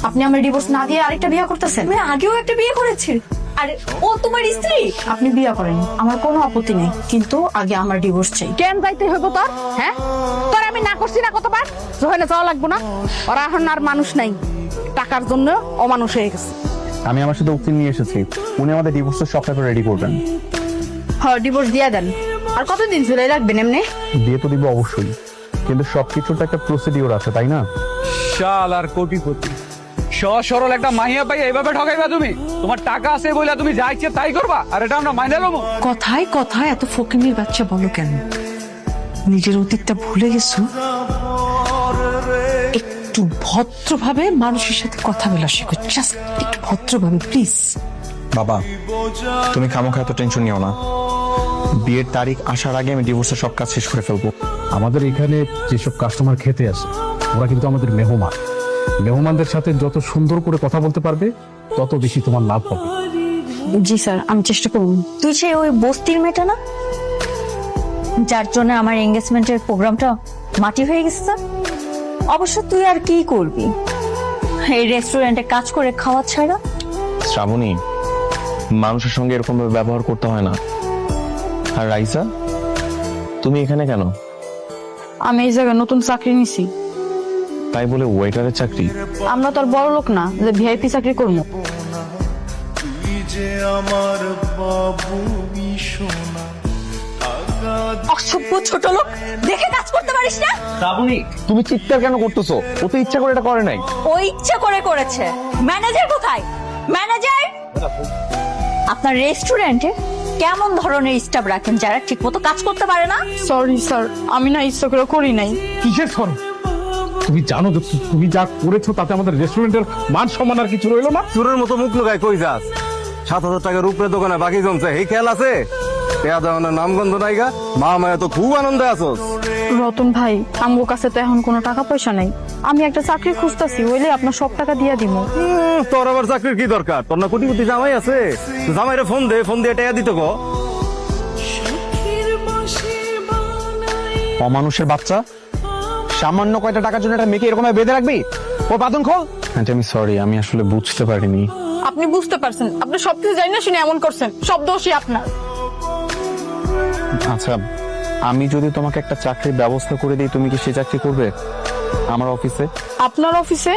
আপনি আমার ডিভোর্স না দিয়ে আরেকটা বিয়ে করতেছেন? আমি আগেও একটা বিয়ে করেছি। আরে ও তোমার স্ত্রী? আপনি বিয়ে করেন, আমার কোনো আপত্তি নেই, কিন্তু আগে আমার ডিভোর্স চাই। কেন যাইতে হইব তোর? হ্যাঁ, তোর আমি না করছি না কতবার, ওখানে যাওয়া লাগবো না। ওরা এখন আর মানুষ নাই, টাকার জন্য অমানুষ হয়ে গেছে। আমি আমার সাথে উকিল নিয়ে এসেছি, উনি আমাদের ডিভোর্সের সব পেপার রেডি করবেন। হ্যাঁ, ডিভোর্স দিয়ে দেন। আর কতদিন চলে রাখবেন এমনি? বিয়ে তো দিব অবশ্যই, কিন্তু সবকিছুর তো একটা প্রসিডিওর আছে, তাই না? শাল আর কোটিপতি সহজ সরল একটা মাইয়া পাই এইভাবে ঠকাইবা তুমি? তোমার টাকা আছে বলে তুমি যা ইচ্ছে তাই করবা, আর এটা আমরা মাইনে লমু? কথায় কথায় এত ফকিনীর বাচ্চা বলো কেন? নিজের অতীতটা ভুলে গেছো? একটু ভদ্রভাবে মানুষের সাথে কথা বলা শেখো, জাস্ট একটু ভদ্রভাবে প্লিজ। বাবা, তুমি খামোখা এত টেনশন নিও না। বিয়ের তারিখ আসার আগে আমি ডিভোর্সের সব কাজ শেষ করে ফেলবো। আমাদের এখানে যেসব কাস্টমার খেতে আসে ওরা কিন্তু আমাদের মেহমান। মেহমানদের সাথে যত সুন্দর করে কথা বলতে পারবে তত বেশি তোমার লাভ হবে। জি স্যার, আমি চেষ্টা করব। তুই সে ওই বস্তির মেয়েটা না, যার জন্য আমার এঙ্গেজমেন্টের প্রোগ্রামটা মাটি হয়ে গেছে স্যার? অবশ্য তুই আর কি করবি এই রেস্টুরেন্টে কাজ করে খাওয়া ছাড়া? শ্রাবণী, মানুষের সঙ্গে এরকম ভাবে ব্যবহার করতে হয় না। আর রাইসা, তুমি এখানে কেন? আমি এই জায়গায় নতুন চাকরি নিছি। তাই বলে ওয়েটারের চাকরি? আমরা তো আর বড় লোক না যে ভিআইপি চাকরি করবো। অসভ্য ছোট লোক, দেখে কাজ করতে পারিস না? শ্রাবণী, তুমি চিৎকার কেন করতেছো? ও তো ইচ্ছা করে এটা করে নাই। ও ইচ্ছা করে করেছে। ম্যানেজার কোথায়? ম্যানেজার! আপনার রেস্টুরেন্টে কেমন ধরনের স্টাফ রাখেন যারা ঠিকমতো কাজ করতে পারে না? সরি স্যার, আমি না ইচ্ছা করে করি নাই। কিসের সর? তুমি জানো যে তুমি যা করেছো তাতে আমাদের রেস্টুরেন্টের মান সম্মান আর কিছু রইলো না। চোরের মতো মুখ লুকায় কই যাস? 7,000 টাকার উপরে দোকানে বাকি জমছে, এই খেয়াল আছে? টেয়া দেওয়ানোর নামগন্ধ নাইগা, মা মায়া তো খুব আনন্দে আছোস। রতন ভাই, আমার কাছে তো এখন কোনো টাকা পয়সা নাই। আমি একটা চাকরি খুঁজতেছি, হইলে আপনার সব টাকা দিয়ে দিব। তোর আবার চাকরির কি দরকার? তোর না কোটিপতি জামাই আছে? জামাইরে ফোন দে, ফোন দিয়ে টেয়া দিতে গো। অমানুষের বাচ্চা, সামান্য কয়টা টাকার জন্য একটা মেয়েকে এরকম ভাবে বেঁধে রাখবি? ও বাদন খোল। আন্টি, আমি সরি, আমি আসলে বুঝতে পারিনি। আপনি বুঝতে পারছেন, আপনি সবকিছু জানি না শুনে এমন করছেন, সব দোষই আপনার। আচ্ছা, আমি যদি তোমাকে একটা চাকরির ব্যবস্থা করে দিই, তুমি কি সে চাকরি করবে আমার অফিসে? আপনার অফিসে?